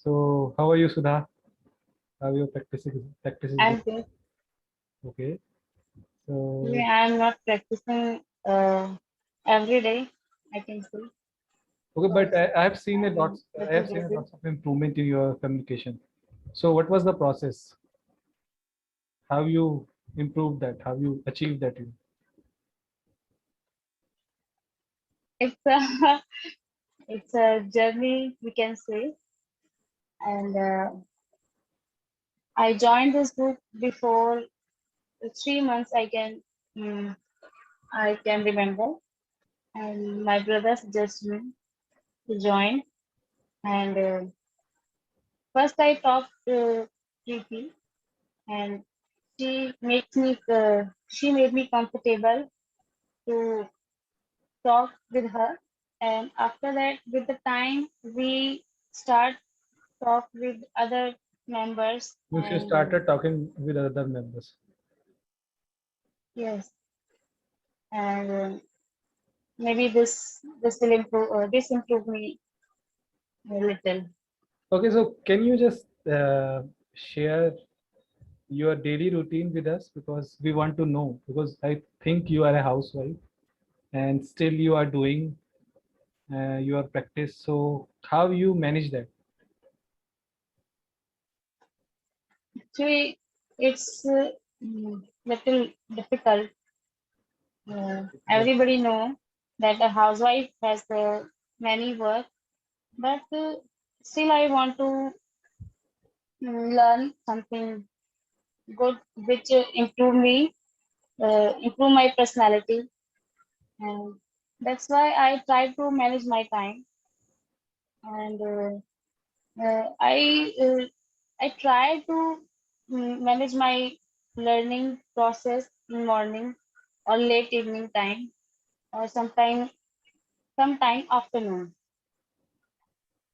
So how are you, Sudha? How are you practices I'm going? good. Okay. So I'm not practicing every day, I can say, okay, but because I have seen a I'm lots. I little have seen a busy. lots of improvement in your communication. So what was the process? How you improved that? How you achieved that? It's a it's a journey, we can say, and I joined this group before 3 months. Mm, I can remember, and my brother suggested me to join. And first, I talked to Preeti, and she made me comfortable to talk with her, and after that with the time we start talk with other members, If you and started talking with other members. yes, and maybe this will improve, this improve me a little. Okay, so can you just share your daily routine with us because we want to know because I think you are a housewife and still you are doing your practice. So how you manage that? Actually, it's little difficult. Everybody know that a housewife has many work, but still I want to learn something good which improve my personality, and that's why I try to manage my time, and I try to manage my learning process in morning or late evening time, or sometime afternoon,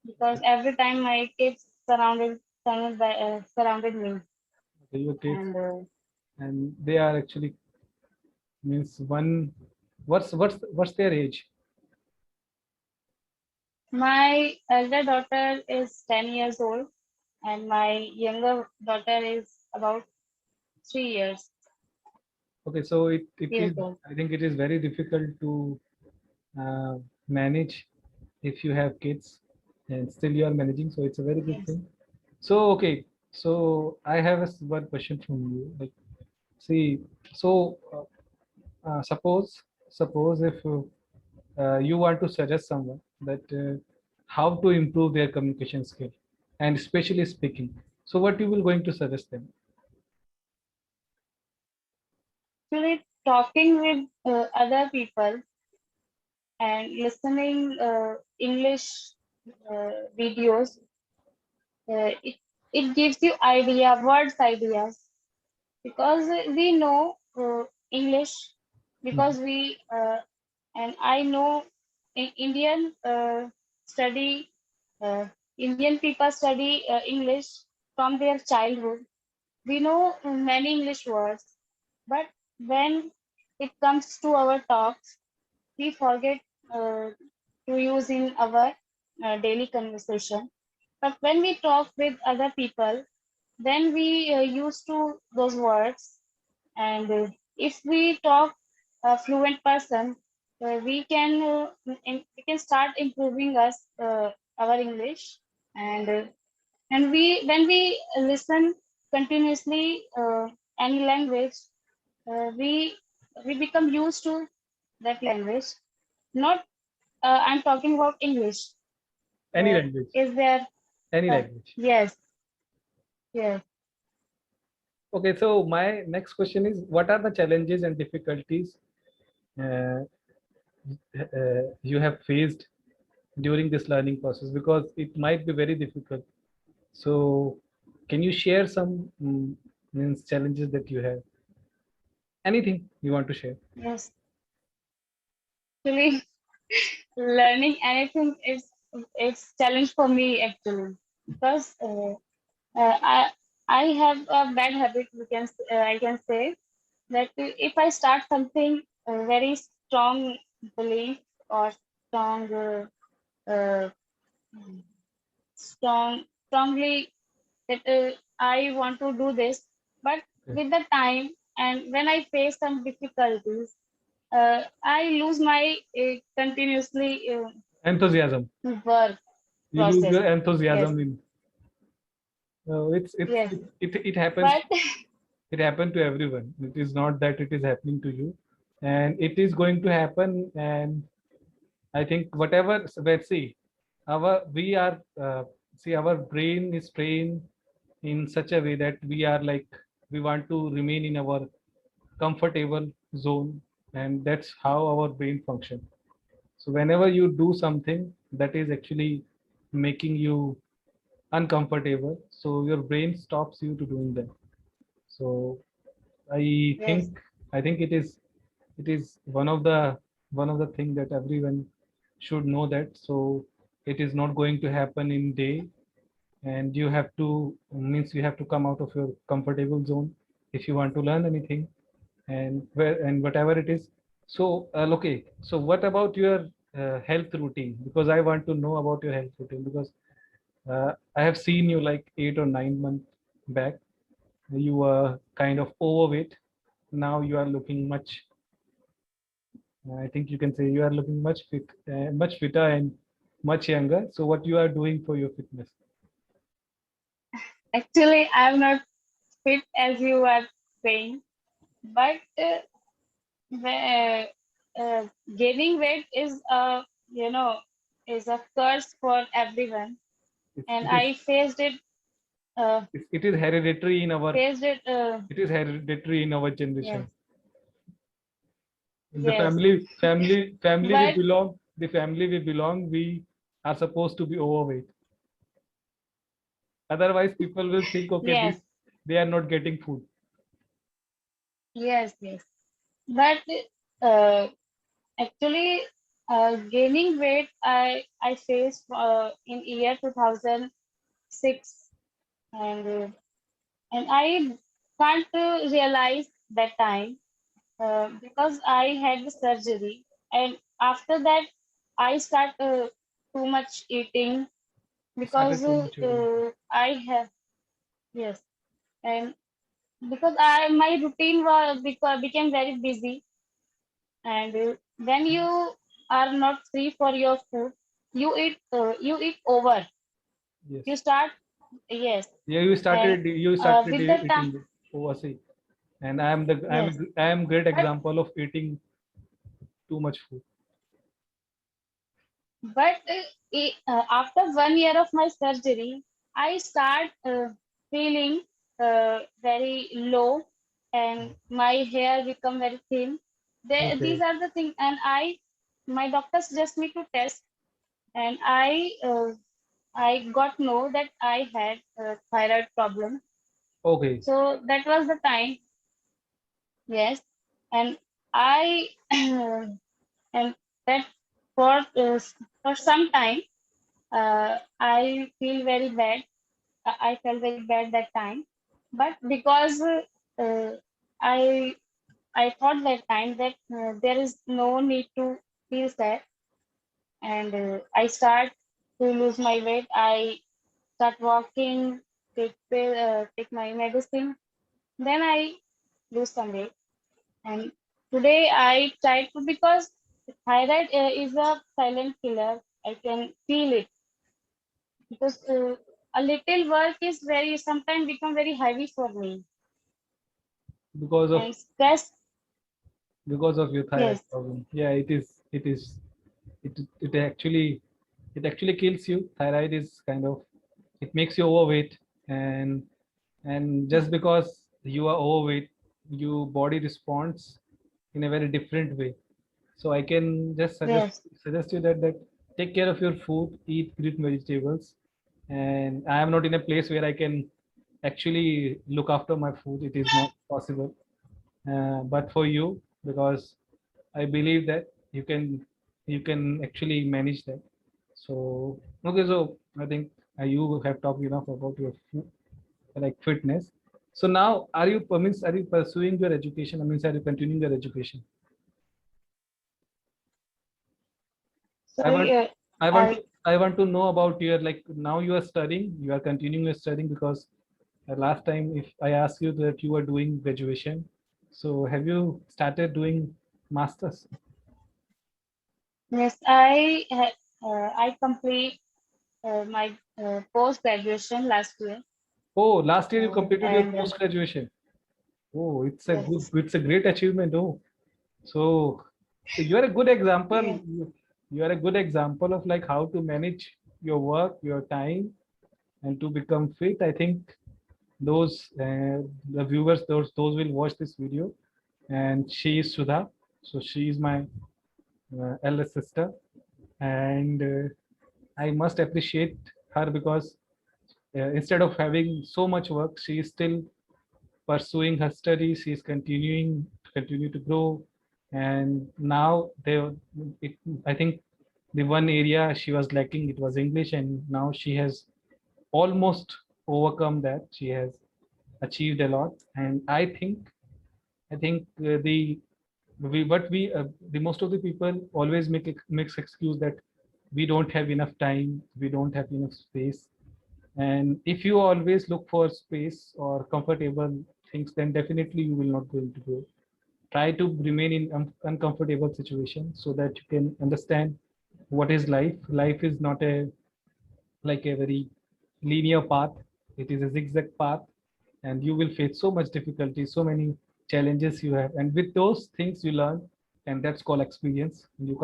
because every time my kids surrounded me, Okay, your kids and and they are actually means one. What's their age? my elder daughter is 10 years old, and my younger daughter is about 3 years Okay, so it years is. old. I think it is very difficult to uh, manage if you have kids and still you are managing. So it's a very good Yes. thing. So okay, so I have one question from you. Like, see, so suppose if you want to suggest someone that how to improve their communication skill and especially speaking. So what you will going to suggest them? Actually, talking with other people and listening English videos, it gives you ideas, because we know English, Mhm. because we and I know Indian study Indian people study English from their childhood. We know many English words, but when it comes to our talks, we forget to use in our daily conversation. But when we talk with other people, then we use to those words, and if we talk a fluent person, we can start improving us our English, and when we listen continuously any language, we become used to that language. Not I'm talking about English. Any language, Is there? any language. Yes, yes. Okay, so my next question is, what are the challenges and difficulties uh, you have faced during this learning process? Because it might be very difficult. So, can you share some means challenges that you have? Anything you want to share? Yes. Actually, learning anything is it's challenge for me, actually, because I have a bad habit. I can say that if I start something very strong belief, or strong uh, strong strongly that I want to do this. But Okay. with the time and when I face some difficulties, I lose my continuously Enthusiasm. work You lose process. your Yes, enthusiasm in. yes. It happens. But It happened to everyone. It is not that it is happening to you, and it is going to happen. And I think whatever. Let's see, we are see our brain is trained in such a way that we are like we want to remain in our comfortable zone, and that's how our brain functions. So whenever you do something that is actually making you uncomfortable, so your brain stops you to doing that. So I yes, think I think it is one of the thing that everyone should know that. So it is not going to happen in day, and you have to means you have to come out of your comfortable zone if you want to learn anything, and whatever it is. So okay, so what about your health routine? Because I want to know about your health routine, because I have seen you like 8 or 9 months back. You were kind of overweight. Now you are looking much. I think you can say you are looking much fitter and much younger. So what you are doing for your fitness? actually, I'm not fit as you are saying. But the, gaining weight is a is a curse for everyone, It's, and it is I faced it. Uh, it is hereditary in our faced it. it is hereditary in our Yes, generation. In the yes. family we But belong, the family we belong, we are supposed to be overweight. Otherwise, people will think, okay, yes, they are not getting food. yes, yes. But uh, actually, gaining weight, I faced in year 2006, and I can't realize that time because I had the surgery, and after that I start too much eating You because started too much eating. I have, yes, and because I my routine was became very busy, and when you are not free for your food, you eat over. Yes. You start, yes, Yeah, and you started with the time, eating overseas, and yes, I am great but example of eating too much food. But after 1 year of my surgery, I start feeling very low, and my hair become very thin. These Okay. are the things, and my doctor suggest me to test, and I got know that I had thyroid problem. Okay. So that was the time, yes, and I and that for some time I feel very bad. I felt very bad that time, but because uh, I I thought that time that there is no need to feel sad, and I start to lose my weight. I start walking, take my medicine. Then I lose some weight, and today I try to because thyroid is a silent killer. I can feel it because a little work is very sometimes become very heavy for me, Because of and stress, your thyroid yes, problem. Yeah, it actually kills you. Thyroid is kind of, it makes you overweight, and just because you are overweight, your body responds in a very different way. So I can just yes, suggest you that take care of your food, eat green vegetables, and I am not in a place where I can actually look after my food. It is not possible. But for you, because I believe that you can actually manage that. So okay, so I think you have talked enough about your like fitness. So now, are you pursuing your education? I mean, are you continuing your education? I sorry, want I want I to I want to know about your, like, now you are studying, you are continuing your studying, because last time if I asked you that you were doing graduation, so have you started doing masters? Yes, I complete my post graduation last year, Oh, last year you completed your and post graduation. Oh, it's a good, yes, it's a great achievement. Oh, so you are a good example. yes, You are a good example of like how to manage your work, your time, and to become fit. I think those the viewers, those will watch this video. And she is Sudha, so she is my eldest sister, and I must appreciate her because instead of having so much work, she is still pursuing her studies. She is continue to grow, and now it, I think the one area she was lacking, it was English, and now she has almost overcome that. She has achieved a lot, and I think the most of the people always makes excuse that we don't have enough time, we don't have enough space. And if you always look for space or comfortable things, then definitely you will not going to grow. Try to remain in uncomfortable situations so that you can understand what is life. Life is not a like a very linear path. It is a zigzag path, and you will face so much difficulty, so many challenges you have, and with those things you learn, and that's called experience. You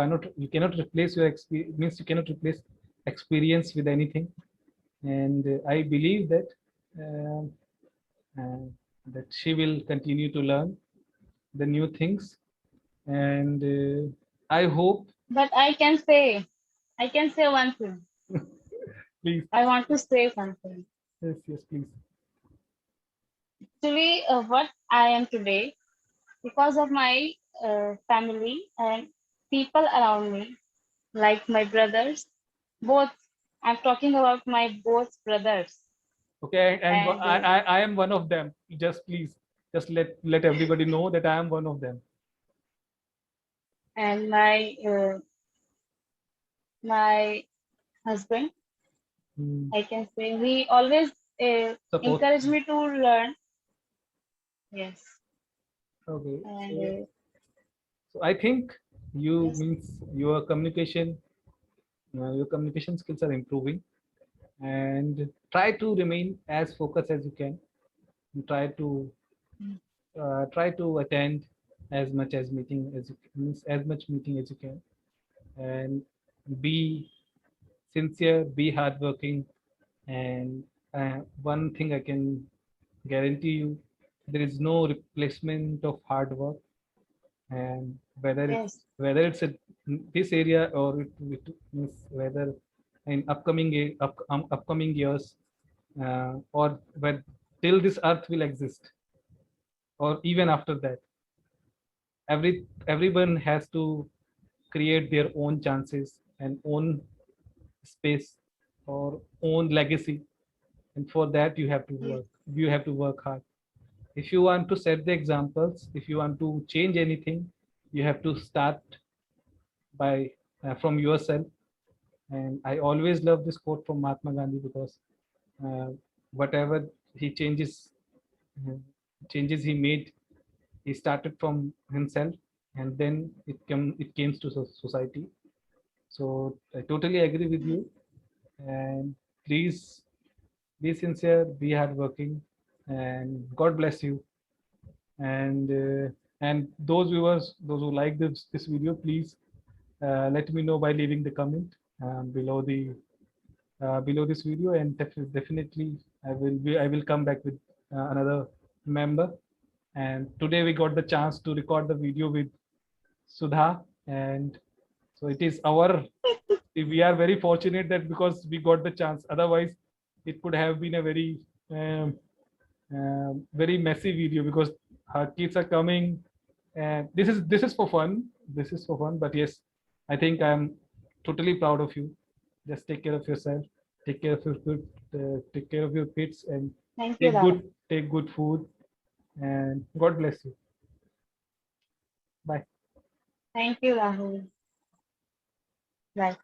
cannot replace your experience. Means you cannot replace experience with anything. And I believe that um, uh, that she will continue to learn the new things, and I hope. but I can say one thing. Please. I want to say something. Yes, yes, please. Actually, what I am today because of my family and people around me, like my brothers, both. I'm talking about my both brothers Okay, and and I am one of them. Just please, just let everybody know that I am one of them. my husband. Hmm. I can say he always Support. encouraged me to learn. Yes, Okay, and so I think you yes, means your communication skills are improving, and try to remain as focused as you can. Try to mm, attend as much as meeting as you means as much meeting as you can, and be sincere, be hardworking, and one thing I can guarantee you, there is no replacement of hard work. And yes, whether it's a, this area, or it means whether in upcoming years, or when till this earth will exist, or even after that, everyone has to create their own chances and own space or own legacy, and for that yes, you have to work hard. If you want to set the examples, if you want to change anything, you have to start by from yourself. And I always love this quote from Mahatma Gandhi, because uh, whatever he uh, changes he made, he started from himself, and then it came to society. So I totally agree with you, and please be sincere, be hardworking, and God bless you. And those viewers, those who like this video, please let me know by leaving the comment below this video, and definitely I will come back with another member. And today we got the chance to record the video with Sudha, and so it is our we are very fortunate that because we got the chance. Otherwise, it could have been a um, very messy video, because her kids are coming, and this is for fun. This is for fun, but yes, I think I'm totally proud of you. Just take care of yourself, take care of your take care of your kids, and thank you, take Rahul. good food. And God bless you. Bye. Thank you, Rahul. Bye.